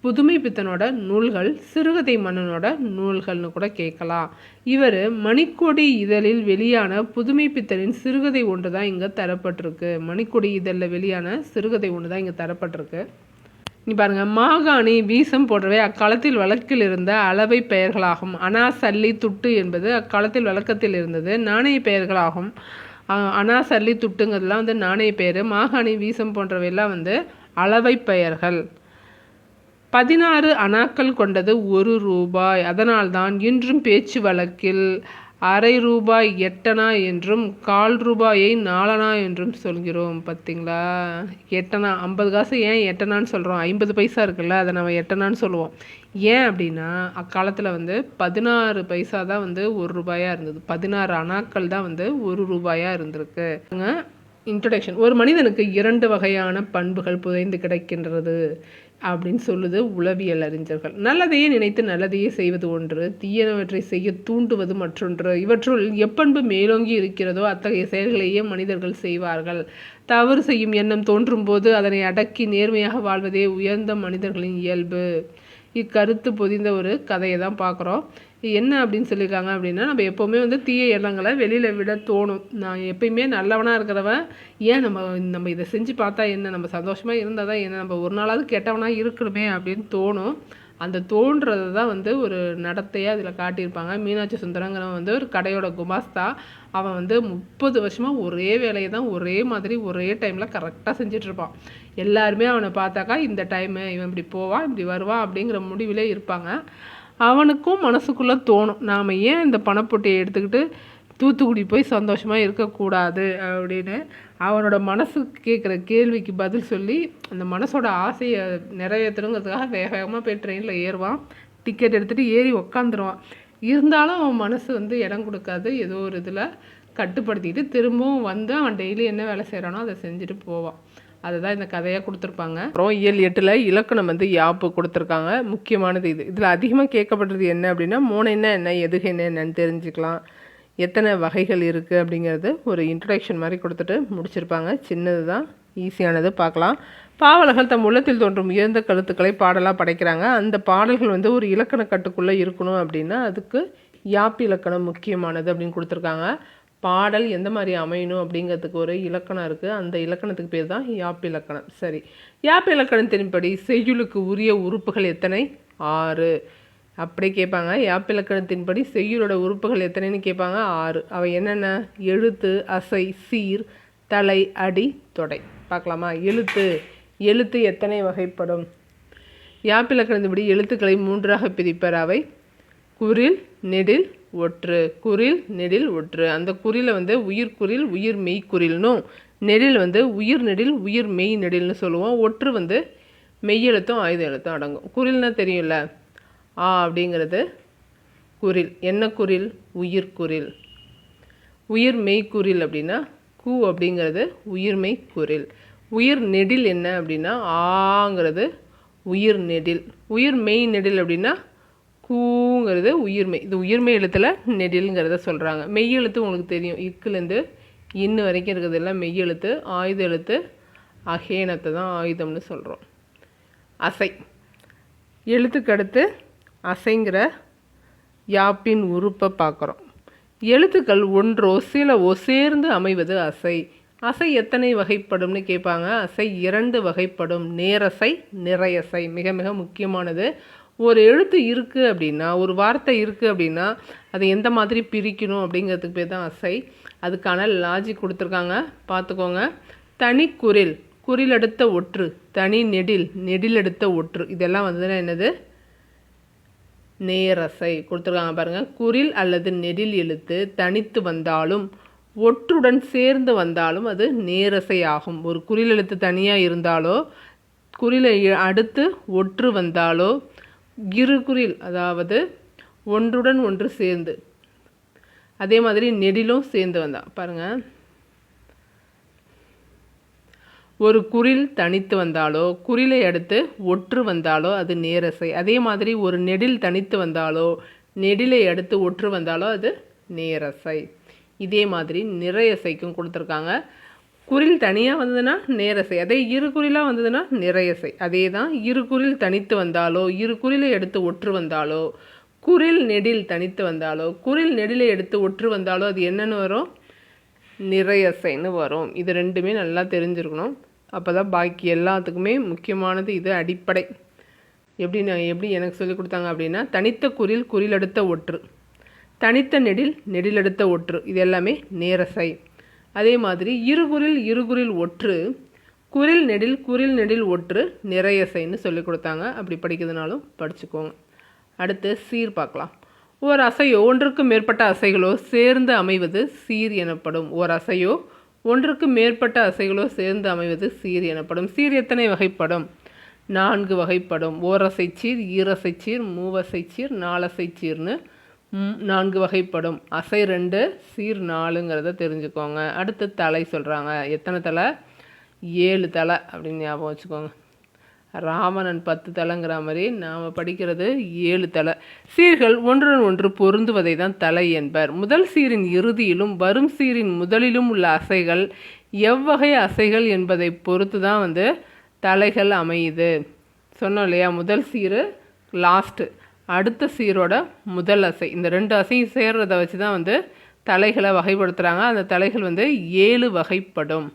புதுமை பித்தனோட நூல்கள், சிறுகதை மன்னனோட நூல்கள்னு கூட கேட்கலாம். இவர் மணிக்கொடி இதழில் வெளியான புதுமை பித்தனின் சிறுகதை ஒன்று தான் இங்கே தரப்பட்டிருக்கு. மணிக்கொடி இதழில் வெளியான சிறுகதை ஒன்று தான் இங்கே தரப்பட்டிருக்கு. நீ பாருங்கள், மாகாணி, வீசம் போன்றவை அக்காலத்தில் வழக்கில் இருந்த அளவை பெயர்களாகும். அணா, சல்லி, துட்டு என்பது அக்காலத்தில் வழக்கத்தில் இருந்தது நாணய பெயர்களாகும். அணா, சல்லி, துட்டுங்கிறதுலாம் வந்து நாணய பெயர். மாகாணி, வீசம் போன்றவையெல்லாம் வந்து அளவை பெயர்கள். 16 அணாக்கள் கொண்டது 1 ரூபாய். அதனால்தான் இன்றும் பேச்சு வழக்கில் அரை ரூபாய் 8 அணா என்றும் 1/4 ரூபாயை 4 அணா என்றும் சொல்கிறோம். பார்த்தீங்களா, 8 அணா 50 காசு ஏன் 8 அணான்னு சொல்கிறோம்? 50 பைசா இருக்குல்ல, அதை நம்ம 8 அணான்னு சொல்லுவோம். ஏன் அப்படின்னா அக்காலத்தில் வந்து 16 பைசா தான் வந்து 1 ரூபாயாக இருந்தது. 16 அணாக்கள் தான் வந்து 1 ரூபாயாக இருந்திருக்கு. இன்ட்ரடக்ஷன். ஒரு மனிதனுக்கு 2 வகையான பண்புகள் புதைந்து கிடக்கின்றது அப்படின்னு சொல்லுது உளவியல் அறிஞர்கள். நல்லதையே நினைத்து நல்லதையே செய்வது ஒன்று, தீயனவற்றை செய்ய தூண்டுவது மற்றொன்று. இவற்றுள் எப்பண்பு மேலோங்கி இருக்கிறதோ அத்தகைய செயல்களையே மனிதர்கள் செய்வார்கள். தவறு செய்யும் எண்ணம் தோன்றும் போது அதனை அடக்கி நேர்மையாக வாழ்வதே உயர்ந்த மனிதர்களின் இயல்பு. இக்கருத்து பொதிந்த ஒரு கதையை தான் பார்க்குறோம். என்ன அப்படின்னு சொல்லியிருக்காங்க அப்படின்னா, நம்ம எப்போவுமே வந்து தீய எண்ணங்களை வெளியில் விட தோணும். நான் எப்பயுமே நல்லவனாக இருக்கிறவன், ஏன் நம்ம இதை செஞ்சு பார்த்தா என்ன, நம்ம சந்தோஷமாக இருந்தால் தான் என்ன, நம்ம ஒரு நாளாவது கெட்டவனாக இருக்கணுமே அப்படின்னு தோணும். அந்த தோன்றது தான் வந்து ஒரு நடத்தையாக அதில் காட்டியிருப்பாங்க. மீனாட்சி சுந்தரங்கிறவன் வந்து ஒரு கடையோட குமாஸ்தா. அவன் வந்து 30 வருஷமாக ஒரே வேலையை தான் ஒரே மாதிரி ஒரே டைமில் கரெக்டாக செஞ்சிட்ருப்பான். எல்லாருமே அவனை பார்த்தாக்கா இந்த டைமு இவன் இப்படி போவான் இப்படி வருவான் அப்படிங்கிற முடிவிலே இருப்பாங்க. அவனுக்கும் மனசுக்குள்ளே தோணும், நாம் ஏன் இந்த பணப்பொட்டியை எடுத்துக்கிட்டு தூத்துக்குடி போய் சந்தோஷமாக இருக்கக்கூடாது அப்படின்னு. அவனோட மனசு கேட்குற கேள்விக்கு பதில் சொல்லி அந்த மனசோட ஆசையை நிறைவேற்றணுங்கிறதுக்காக வேகமாக போய் ட்ரெயினில் ஏறுவான். டிக்கெட் எடுத்துகிட்டு ஏறி உக்காந்துருவான். இருந்தாலும் அவன் மனசு வந்து இடம் கொடுக்காது. ஏதோ ஒரு இதில் கட்டுப்படுத்திட்டு திரும்பவும் வந்து அவன் டெய்லி என்ன வேலை செய்கிறானோ அதை செஞ்சுட்டு போவான். அதுதான் இந்த கதையாக கொடுத்துருப்பாங்க. அப்புறம் இயல் 8 இலக்கணம் வந்து யாப்பு கொடுத்துருக்காங்க. முக்கியமானது இதில் அதிகமாக கேட்கப்படுறது என்ன அப்படின்னா, மோனைன்னா என்ன, எதுகை என்னன்னு தெரிஞ்சுக்கலாம், எத்தனை வகைகள் இருக்குது அப்படிங்கிறது ஒரு இன்ட்ரடக்ஷன் மாதிரி கொடுத்துட்டு முடிச்சிருப்பாங்க. சின்னது தான், ஈஸியானது. பார்க்கலாம். பாவலர்கள் தம் உள்ளத்தில் தோன்றும் உயர்ந்த கருத்துக்களை பாடலாக படைக்கிறாங்க. அந்த பாடல்கள் வந்து ஒரு இலக்கண கட்டுக்குள்ளே இருக்கணும் அப்படின்னா அதுக்கு யாப்பு இலக்கணம் முக்கியமானது அப்படின்னு கொடுத்துருக்காங்க. பாடல் எந்த மாதிரி அமையணும் அப்படிங்கிறதுக்கு ஒரு இலக்கணம் இருக்குது. அந்த இலக்கணத்துக்கு பேர் தான் யாப்பு இலக்கணம். சரி, யாப்பு இலக்கணத்தின்படி செய்யுளுக்கு உரிய உறுப்புகள் எத்தனை? 6 அப்படி கேட்பாங்க. யாப்பு இலக்கணத்தின்படி செய்யுளோட உறுப்புகள் எத்தனைன்னு கேட்பாங்க. 6. அவை என்னென்ன? எழுத்து, அசை, சீர், தலை, அடி, தொடை. பார்க்கலாமா? எழுத்து எத்தனை வகைப்படும்? யாப்பு இலக்கணத்தின்படி எழுத்துக்களை 3ஆக பிரிப்பர். அவை குறில், நெடில், ஒற்று. குறில், நெடில், ஒற்று. அந்த குறில வந்து உயிர்குறில், உயிர் மெய்க்குறில்னும், நெடில் வந்து உயிர் நெடில், உயிர் மெய் நெடில்னு சொல்லுவோம். ஒற்று வந்து மெய்யெழுத்தும் ஆயுத எழுத்தும் அடங்கும். குறில்னா தெரியும்ல, அப்படிங்கிறது குறில். என்ன குறில்? உயிர்குறில். உயிர் மெய்க்குறில் அப்படின்னா கு அப்படிங்கிறது உயிர்மெய் குறில். உயிர் நெடில் என்ன அப்படின்னா ஆங்கிறது உயிர் நெடில். உயிர் மெய் நெடில் அப்படின்னா கூங்கிறது உயிர்மெய். இது உயிர்மெய் எழுத்தில் நெடில்ங்கிறத சொல்கிறாங்க. மெய் எழுத்து உங்களுக்கு தெரியும், இக்குலேருந்து இன்னு வரைக்கும் இருக்கிறது எல்லாம் மெய் எழுத்து. ஆயுத எழுத்து அகேனத்தை தான் ஆயுதம்னு சொல்கிறோம். அசை எழுத்துக்கு அடுத்து அசைங்கிற யாப்பின் உறுப்பை பார்க்குறோம். எழுத்துக்கள் ஒன்றோ சிலவோ சேர்ந்து அமைவது அசை. அசை எத்தனை வகைப்படும்னு கேட்பாங்க. அசை 2 வகைப்படும். நேரசை, நிறையசை. மிக மிக முக்கியமானது. ஒரு எழுத்து இருக்குது அப்படின்னா, ஒரு வார்த்தை இருக்குது அப்படின்னா அதை எந்த மாதிரி பிரிக்கணும் அப்படிங்கிறதுக்கு பேர் தான் அசை. அதுக்கான லாஜிக் கொடுத்துருக்காங்க, பார்த்துக்கோங்க. தனி குறில், குறில் எடுத்த ஒற்று. தனி நெடில், நெடில் எடுத்த ஒற்று. இதெல்லாம் வந்து என்னது? நேரசை கொடுத்துருக்காங்க பாருங்கள். குறில் அல்லது நெடில் எழுத்து தனித்து வந்தாலும் ஒற்றுடன் சேர்ந்து வந்தாலும் அது நேரசை ஆகும். ஒரு குறில் எழுத்து தனியாக இருந்தாலோ, குறிலை அடுத்து ஒற்று வந்தாலோ, இருகுறில் அதாவது ஒன்றுடன் ஒன்று சேர்ந்து, அதே மாதிரி நெடிலும் சேர்ந்து வந்தா பாருங்கள். ஒரு குறில் தனித்து வந்தாலோ, குறிலை அடுத்து ஒற்று வந்தாலோ அது நேரசை. அதே மாதிரி ஒரு நெடில் தனித்து வந்தாலோ, நெடிலை அடுத்து ஒற்று வந்தாலோ அது நேரசை. இதே மாதிரி நிறையசைக்கும் கொடுத்துருக்காங்க. குறில் தனியாக வந்ததுன்னா நேரசை, அதே இரு குறிலாக வந்ததுன்னா நிறையசை. அதே தான் இரு குறில் தனித்து வந்தாலோ, இரு குறிலை எடுத்து ஒற்று வந்தாலோ, குறில் நெடில் தனித்து வந்தாலோ, குறில் நெடிலை எடுத்து ஒற்று வந்தாலோ அது என்னென்னு வரும்? நிறையசைன்னு வரும். இது ரெண்டுமே நல்லா தெரிஞ்சிருக்கணும். அப்போ தான் பாக்கி எல்லாத்துக்குமே முக்கியமானது இது, அடிப்படை. எப்படி எனக்கு சொல்லி கொடுத்தாங்க அப்படின்னா, தனித்த குறில் குறிலெடுத்த ஒற்று, தனித்த நெடில் நெடிலெடுத்த ஒற்று, இது எல்லாமே நேரசை. அதே மாதிரி இருகுறில் ஒற்று, குறில் நெடில் ஒற்று நிறையசைன்னு சொல்லி கொடுத்தாங்க. அப்படி படிக்கிறதுனாலும் படிச்சுக்கோங்க. அடுத்து சீர் பார்க்கலாம். ஓர் அசையோ ஒன்றுக்கு மேற்பட்ட அசைகளோ சேர்ந்து அமைவது சீர் எனப்படும். ஓர் அசையோ ஒன்றுக்கு மேற்பட்ட அசைகளோ சேர்ந்து அமைவது சீர் எனப்படும். சீர் எத்தனை வகைப்படும்? 4 வகைப்படும். ஓரசைச்சீர், ஈரசைச்சீர், மூவசைச்சீர், நாலசைச்சீர்னு 4 வகைப்படும். அசை 2, சீர் 4ங்கிறத தெரிஞ்சுக்கோங்க. அடுத்து தலை சொல்கிறாங்க. எத்தனை தலை? 7 தலை அப்படின்னு ஞாபகம் வச்சுக்கோங்க. ராவணன் 10 தலைங்கிற மாதிரி நாம் படிக்கிறது 7 தலை. சீர்கள் ஒன்றுடன் ஒன்று பொருந்துவதை தான் தலை என்பர். முதல் சீரின் இறுதியிலும் வரும் சீரின் முதலிலும் உள்ள அசைகள் எவ்வகை அசைகள் என்பதை பொறுத்து தான் தலைகள் அமையுது. சொன்னோம் இல்லையா? முதல் சீர் லாஸ்ட்டு, அடுத்த சீரோட முதல் அசை, இந்த 2 அசையும் சேர்றதை வச்சு தான் தலைகளை வகைப்படுத்துகிறாங்க. அந்த தலைகள் 7 வகைப்படும்.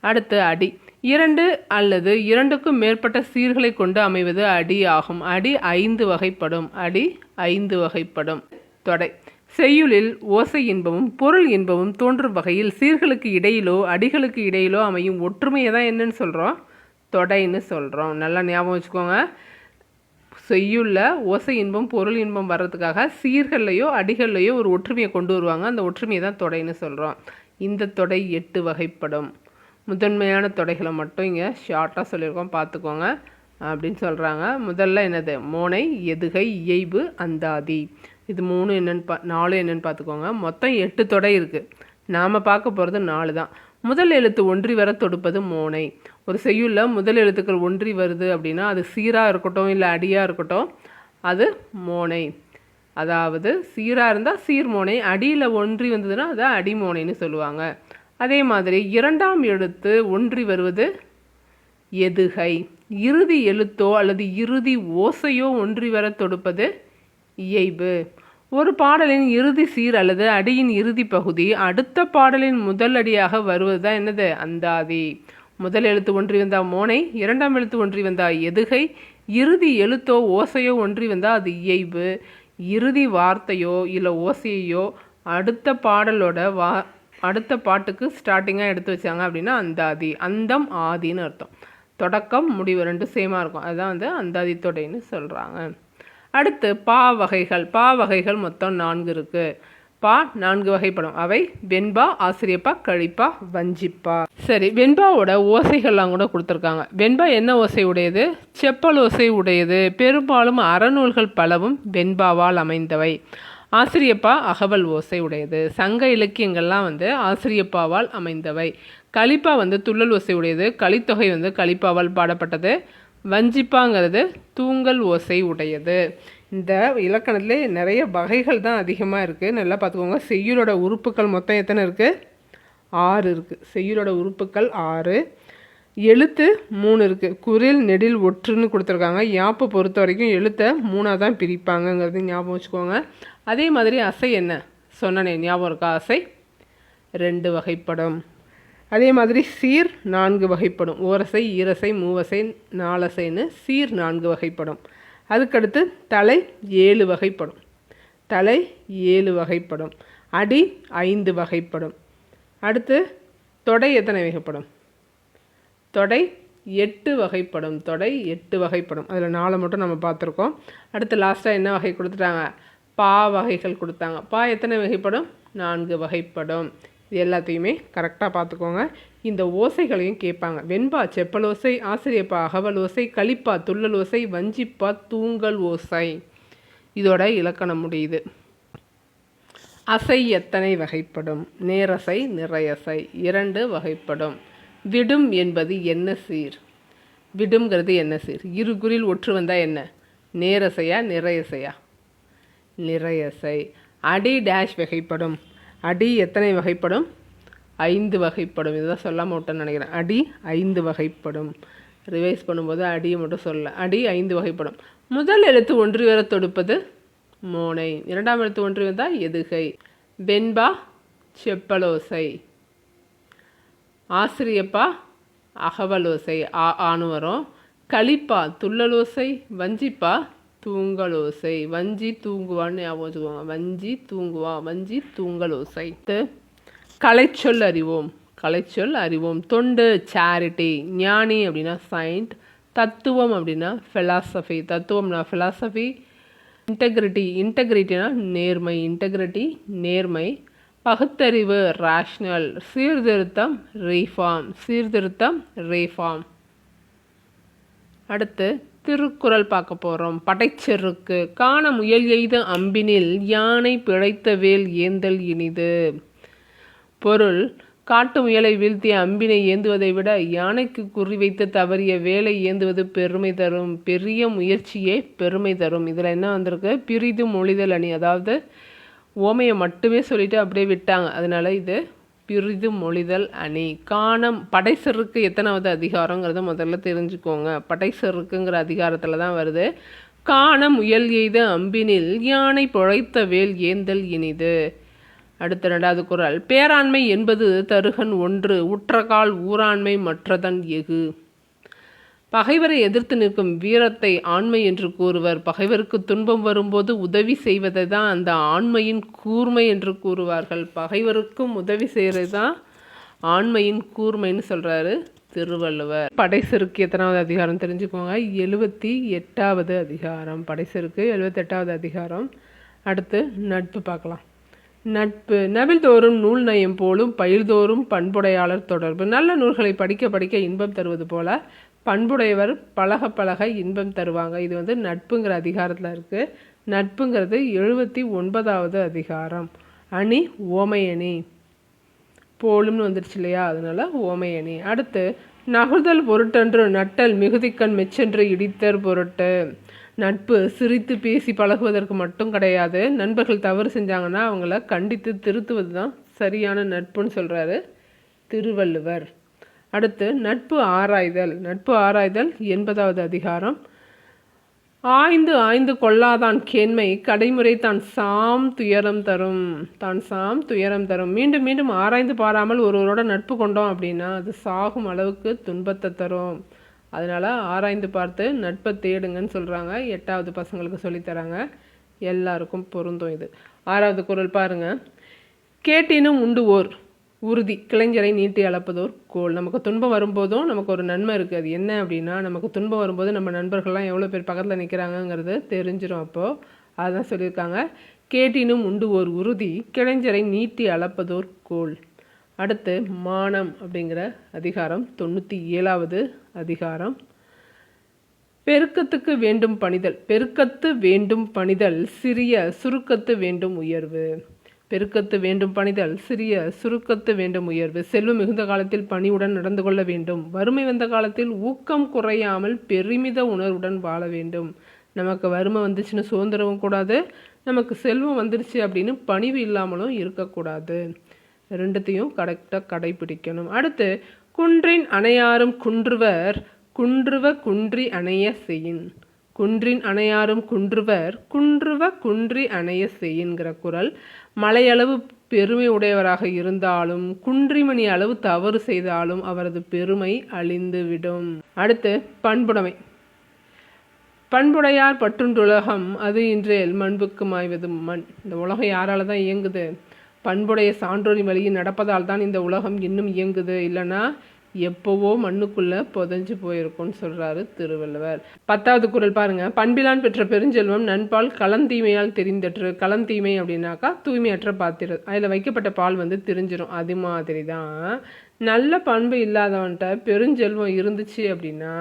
அடுத்து அடி. 2 அல்லது 2க்கும் மேற்பட்ட சீர்களை கொண்டு அமைவது அடி ஆகும். அடி 5 வகைப்படும். அடி 5 வகைப்படும். தொடை. செய்யுளில் ஓசை இன்பமும் பொருள் இன்பமும் தோன்றும் வகையில் சீர்களுக்கு இடையிலோ அடிகளுக்கு இடையிலோ அமையும் ஒற்றுமையை தான் என்னன்னு சொல்கிறோம்? தொடைன்னு சொல்கிறோம். நல்லா ஞாபகம் வச்சுக்கோங்க. செய்யுள்ள ஓசை இன்பம் பொருள் இன்பம் வர்றதுக்காக சீர்கள்லையோ அடிகள்லையோ ஒரு ஒற்றுமையை கொண்டு வருவாங்க. அந்த ஒற்றுமையை தான் தொடைன்னு சொல்கிறோம். இந்த தொடை 8 வகைப்படும். முதன்மையான தொடைகளை மட்டும் இங்கே ஷார்ட்டாக சொல்லியிருக்கோம், பார்த்துக்கோங்க அப்படின்னு சொல்கிறாங்க. முதல்ல என்னது? மோனை, எதுகை, இயைபு, அந்தாதி. இது 3 என்னென்னு 4 என்னென்னு பார்த்துக்கோங்க. மொத்தம் 8 தொடை இருக்குது. நாம் பார்க்க போகிறது 4 தான். முதல் எழுத்து ஒன்றி வர தொடுப்பது மோனை. ஒரு செய்யுளில் முதல் எழுத்துக்கள் ஒன்றி வருது அப்படின்னா அது சீராக இருக்கட்டும் இல்லை அடியாக இருக்கட்டும், அது மோனை. அதாவது சீராக இருந்தால் சீர்மோனை, அடியில் ஒன்றி வந்ததுன்னா அதை அடிமோனைன்னு சொல்லுவாங்க. அதே மாதிரி 2ஆம் எழுத்து ஒன்றி வருவது எதுகை. இறுதி எழுத்தோ அல்லது இறுதி ஓசையோ ஒன்றி வர தொடுப்பது இயைபு. ஒரு பாடலின் இறுதி சீர் அல்லது அடியின் இறுதி பகுதி அடுத்த பாடலின் முதல் அடியாக வருவது தான் என்னது? அந்தாதி. முதல் எழுத்து ஒன்றி வந்தால் மோனை, 2ஆம் எழுத்து ஒன்றி வந்தால் எதுகை, இறுதி எழுத்தோ ஓசையோ ஒன்றி வந்தால் அது இயைபு. இறுதி வார்த்தையோ இல்லை ஓசையோ அடுத்த பாடலோட அடுத்த பாட்டுக்கு ஸ்டார்டிங்காக எடுத்து வச்சாங்க அப்படின்னா அந்தாதி. அந்தம் ஆதின்னு அர்த்தம். தொடக்கம் முடிவு 2 சேமாக இருக்கும். அதுதான் அந்தாதி தொடைன்னு சொல்கிறாங்க. அடுத்து பா வகைகள். பா வகைகள் மொத்தம் 4 இருக்குது. பா 4 வகைப்படும். அவை வெண்பா, ஆசிரியப்பா, கழிப்பா, வஞ்சிப்பா. சரி, வெண்பாவோட ஓசைகள்லாம் கூட கொடுத்துருக்காங்க. வெண்பா என்ன ஓசை உடையது? செப்பல் ஓசை உடையது. பெரும்பாலும் அறநூல்கள் பலவும் வெண்பாவால் அமைந்தவை. ஆசிரியப்பா அகவல் ஓசை உடையது. சங்க இலக்கியங்கள்லாம் ஆசிரியப்பாவால் அமைந்தவை. கலிப்பா துள்ளல் ஓசை உடையது. கலித்தொகை கலிப்பாவால் பாடப்பட்டது. வஞ்சிப்பாங்கிறது தூங்கல் ஓசை உடையது. இந்த இலக்கணத்திலே நிறைய வகைகள் தான் அதிகமாக இருக்குது. நல்லா பார்த்துக்கோங்க. செய்யுளோட உறுப்புகள் மொத்தம் எத்தனை இருக்குது? 6 இருக்குது. செய்யுளோட உறுப்புகள் 6. எழுத்து 3 இருக்குது. குறில் நெடில் ஒற்றுன்னு கொடுத்துருக்காங்க. யாப்பை பொறுத்த வரைக்கும் எழுத்தை 3ஆக தான் பிரிப்பாங்கங்கிறது ஞாபகம் வச்சுக்கோங்க. அதே மாதிரி அசை என்ன சொன்னனே ஞாபகம் இருக்கா? அசை 2 வகைப்படும். அதே மாதிரி சீர் 4 வகைப்படும். ஓரசை, ஈரசை, மூவசை, நாலசைன்னு சீர் 4 வகைப்படும். அதுக்கடுத்து தலை 7 வகைப்படும். தலை 7 வகைப்படும். அடி 5 வகைப்படும். அடுத்து தொடை எத்தனை வகைப்படும்? தொடை 8 வகைப்படும். தொடை 8 வகைப்படும். அதில் 4 மட்டும் நம்ம பார்த்துருக்கோம். அடுத்து லாஸ்ட்டாக என்ன வகை கொடுத்துட்டாங்க? பா வகைகள் கொடுத்தாங்க. பா எத்தனை வகைப்படும்? 4 வகைப்படும். இது எல்லாத்தையுமே கரெக்டாக பார்த்துக்கோங்க. இந்த ஓசைகளையும் கேட்பாங்க. வெண்பா செப்பல் ஓசை, ஆசிரியப்பா அகவல் ஓசை, கலிப்பா துள்ளல் ஓசை, வஞ்சிப்பா தூங்கல் ஓசை. இதோட இலக்கணம் முடியுது. அசை எத்தனை வகைப்படும்? நேரசை, நிறையசை 2 வகைப்படும். விடும் என்பது என்ன சீர்? விடும்ங்கிறது என்ன சீர்? இருகுறில் ஒற்று வந்தால் என்ன? நேரசையா நிறையசையா? நிறையசை. அடி டேஷ் வகைப்படும். அடி எத்தனை வகைப்படும்? 5 வகைப்படும். இதுதான் சொல்லாமல் விட்டேன்னு நினைக்கிறேன். அடி 5 வகைப்படும். ரிவைஸ் பண்ணும்போது அடியை மட்டும் சொல்ல. அடி 5 வகைப்படும். முதல் எழுத்து ஒன்றி வர தொடுப்பது மோனை. இரண்டாம் எழுத்து ஒன்றி வந்தால் எதுகை. வெண்பா செப்பலோசை. ஆசிரியப்பா அகவலோசை ஆணு வரும். களிப்பா துள்ளலோசை. வஞ்சிப்பா தூங்கலோசை. வஞ்சி தூங்குவான்னு ஞாபகம் வச்சுக்கோங்க. வஞ்சி தூங்குவா. வஞ்சி தூங்கலோசை. கலைச்சொல் அறிவோம். கலைச்சொல் அறிவோம். தொண்டு சேரிட்டி. ஞானி அப்படின்னா சயின்ட். தத்துவம் அப்படின்னா ஃபிலாசபி. தத்துவம்னா ஃபிலாசபி. இன்டெகிரிட்டினா நேர்மை. இன்டெகிரிட்டி நேர்மை. பகுத்தறிவு ரேஷ்னல். சீர்திருத்தம் ரீஃபார்ம். சீர்திருத்தம் ரீஃபார்ம். அடுத்து திருக்குறள் பார்க்க போகிறோம். படைச்செருக்கு. காண முயல் எய்த அம்பினில் யானை பிழைத்த வேல் ஏந்தல் இனிது. பொருள்: காட்டு முயலை வீழ்த்திய அம்பினை ஏந்துவதை விட யானைக்கு குறிவைத்து தவறிய வேலை ஏந்துவது பெருமை தரும். பெரிய முயற்சியே பெருமை தரும். இதில் என்ன வந்திருக்கு? பிரிது மொழிதல் அணி. அதாவது ஓமையை மட்டுமே சொல்லிட்டு அப்படியே விட்டாங்க. அதனால இது பிரிது மொழிதல் அணி. படைசெருக்கு எத்தனாவது அதிகாரங்கிறத முதல்ல தெரிஞ்சுக்கோங்க. படைசெருக்குங்கிற அதிகாரத்தில் தான் வருது. காண முயல் எய்த அம்பினில் யானை பிழைத்த வேல் ஏந்தல் இனிது. அடுத்த 2வது குறள். பேராண்மை என்பது தருகன் ஒன்று. உற்றகால் ஊராண்மை மற்றதன் எகு. பகைவரை எதிர்த்து நிற்கும் வீரத்தை ஆண்மை என்று கூறுவர். பகைவருக்கு துன்பம் வரும்போது உதவி செய்வதை தான் அந்த ஆண்மையின் கூர்மை என்று கூறுவார்கள். பகைவருக்கும் உதவி செய்கிறது தான் ஆண்மையின் கூர்மைன்னு சொல்கிறாரு திருவள்ளுவர். படைசெருக்கு எத்தனாவது அதிகாரம் தெரிஞ்சுக்கோங்க. 78வது அதிகாரம். படைசெருக்கு 78வது அதிகாரம். அடுத்து நட்பு பார்க்கலாம். நட்பு. நவில்தோறும் நூல் நயம் போலும் பயில்தோறும் பண்புடையாளர் தொடர்பு. நல்ல நூல்களை படிக்க படிக்க இன்பம் தருவது போல பண்புடையவர் பழக பழக இன்பம் தருவாங்க. இது நட்புங்கிற அதிகாரத்தில் இருக்குது. நட்புங்கிறது 79வது அதிகாரம். அணி ஓமையணி. போலும்னு வந்துருச்சு இல்லையா, அதனால ஓமையணி. அடுத்து நகுதல் பொருட்டன்று நட்டல் மிகுதிக்கண் மெச்சென்று இடித்தர் பொருட்டு. நட்பு சிரித்து பேசி பழகுவதற்கு மட்டும் கிடையாது. நண்பர்கள் தவறு செஞ்சாங்கன்னா அவங்கள கண்டித்து திருத்துவது தான் சரியான நட்புன்னு சொல்கிறாரு திருவள்ளுவர். அடுத்து நட்பு ஆராய்தல். நட்பு ஆராய்தல் 80வது அதிகாரம். ஆய்ந்து ஆய்ந்து கொள்ளாதான் கேண்மை கடைமுறை தான் சாம் துயரம் தரும். தான் சாம் துயரம் தரும். மீண்டும் மீண்டும் ஆராய்ந்து பாராமல் ஒருவரோட நட்பு கொண்டோம் அப்படின்னா அது சாகும் அளவுக்கு துன்பத்தை தரும். அதனால் ஆராய்ந்து பார்த்து நட்பை தேடுங்கன்னு சொல்கிறாங்க. 8வது பசங்களுக்கு சொல்லித்தராங்க. எல்லாருக்கும் பொருந்தும் இது. 6வது குறள் பாருங்கள். கேட்டினும் உண்டு ஓர் உறுதி கிளைஞரை நீட்டி அளப்பதோர் கோல். நமக்கு துன்பம் வரும்போதும் நமக்கு ஒரு நன்மை இருக்குது. அது என்ன அப்படின்னா, நமக்கு துன்பம் வரும்போது நம்ம நண்பர்கள்லாம் எவ்வளோ பேர் பக்கத்தில் நிற்கிறாங்கங்கிறது தெரிஞ்சிடும். அப்போது அதுதான் சொல்லியிருக்காங்க. கேட்டினும் உண்டு ஓர் உறுதி கிளைஞரை நீட்டி அளப்பதோர் கோல். அடுத்து மானம் அப்படிங்கிற அதிகாரம். 97வது அதிகாரம். பெருக்கத்துக்கு வேண்டும் பணிதல். பெருக்கத்து வேண்டும் பணிதல் சிறிய சுருக்கத்து வேண்டும் உயர்வு. பெருக்கத்து வேண்டும் பணிதல் சிறிய சுருக்கத்து வேண்டும் உயர்வு. செல்வம் மிகுந்த காலத்தில் பணிவுடன் நடந்து கொள்ள வேண்டும். வறுமை வந்த காலத்தில் ஊக்கம் குறையாமல் பெருமித உணர்வுடன் வாழ வேண்டும். நமக்கு வறுமை வந்துச்சுன்னு சுதந்திரவும் கூடாது, நமக்கு செல்வம் வந்துருச்சு அப்படின்னு பணிவு இல்லாமலும் இருக்கக்கூடாது. ரெண்டுத்தையும் கரெக்டாக கடைபிடிக்கணும். அடுத்து குன்றின் அணையாரும் குன்றுவர் குன்றுவ குன்றி அணைய செய்யின். குன்றின் அணையாரும் குன்றுவர் குன்றுவ குன்றி அணைய செய்யுங்கிற குறள். மலையளவு பெருமை உடையவராக இருந்தாலும் குன்றிமணி அளவு தவறு செய்தாலும் அவரது பெருமை அழிந்துவிடும். அடுத்து பண்புடைமை. பண்புடையார் பற்றுண்டுலகம் அது இன்றேல் மண்புக்கு மாய்வது மண். இந்த உலகம் யாரால தான் இயங்குது? பண்புடைய சான்றோரின் வழியில் நடப்பதால் தான் இந்த உலகம் இன்னும் இயங்குது. இல்லைன்னா எப்போவோ மண்ணுக்குள்ளே புதஞ்சு போயிருக்கும்னு சொல்கிறாரு திருவள்ளுவர். 10வது குறள் பாருங்கள். பண்பிலான் பெற்ற பெருஞ்செல்வம் நண்பால் களந்தீமையால் தெரிந்தற்று. களந்தீமை அப்படின்னாக்கா தூய்மையற்ற பாத்திரம். அதில் வைக்கப்பட்ட பால் தெரிஞ்சிடும். அது மாதிரி தான் நல்ல பண்பு இல்லாதவன்ட்ட பெருஞ்செல்வம் இருந்துச்சு அப்படின்னா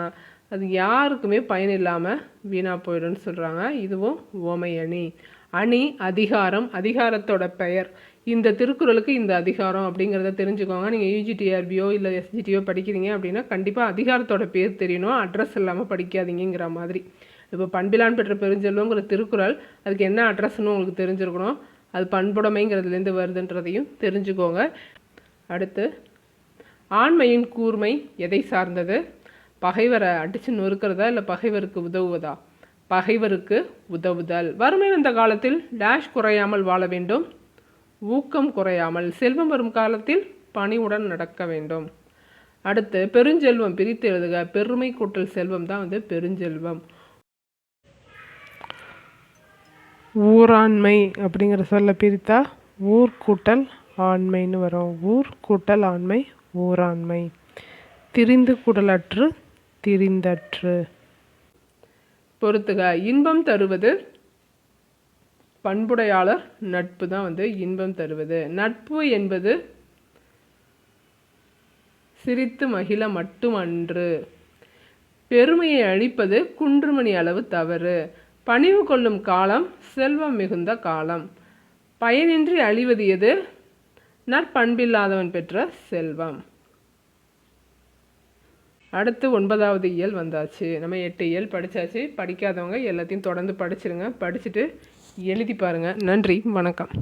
அது யாருக்குமே பயன் இல்லாமல் வீணாக போயிடும்னு சொல்கிறாங்க. இதுவும் ஓமை அணி. அணி அதிகாரம். அதிகாரத்தோட பெயர். இந்த திருக்குறளுக்கு இந்த அதிகாரம் அப்படிங்கிறத தெரிஞ்சுக்கோங்க. நீங்கள் யூஜிடிஆர்பியோ இல்லை எஸ்ஜிடியோ படிக்கிறீங்க அப்படின்னா கண்டிப்பாக அதிகாரத்தோட பேர் தெரியணும். அட்ரஸ் இல்லாமல் படிக்காதீங்கிற மாதிரி. இப்போ பண்பிலான் பெற்ற பெருஞ்செல்வங்கிற திருக்குறள், அதுக்கு என்ன அட்ரஸ்ன்னு உங்களுக்கு தெரிஞ்சிருக்கணும். அது பண்புடைமைங்கிறதுலேருந்து வருதுன்றதையும் தெரிஞ்சுக்கோங்க. அடுத்து ஆண்மையின் கூர்மை எதை சார்ந்தது? பகைவரை அடித்து நொறுக்கிறதா இல்லை பகைவருக்கு உதவுவதா? பகைவருக்கு உதவுதல். வறுமை வந்த காலத்தில் டேஷ் குறையாமல் வாழ வேண்டும், ஊக்கம் குறையாமல். செல்வம் வரும் காலத்தில் பணிவுடன் நடக்க வேண்டும். அடுத்து பெருஞ்செல்வம் பிரித்து எழுதுக. பெருமை கூட்டல் செல்வம் தான் பெருஞ்செல்வம். ஊராண்மை அப்படிங்கிற சொல்ல பிரித்தா ஊர் கூட்டல் ஆண்மைன்னு வரும். ஊர் கூட்டல் ஆண்மை ஊராண்மை. திரிந்து கூடலற்று திரிந்தற்று. பொறுத்துக. இன்பம் தருவது பண்புடையாளர் நட்பு தான் இன்பம் தருவது. நட்பு என்பது சிரித்து மகிழ மட்டுமன்று. பெருமையை அழிப்பது குன்றுமணி அளவு தவறு. பணிவு கொள்ளும் காலம் செல்வம் மிகுந்த காலம். பயனின்றி அழிவது எது? நற்பண்பில்லாதவன் பெற்ற செல்வம். அடுத்து 9வது இயல் வந்தாச்சு. நம்ம 8 இயல் படித்தாச்சு. படிக்காதவங்க எல்லாத்தையும் தொடர்ந்து படிச்சிருங்க. படிச்சுட்டு எழுதி பாருங்கள். நன்றி, வணக்கம்.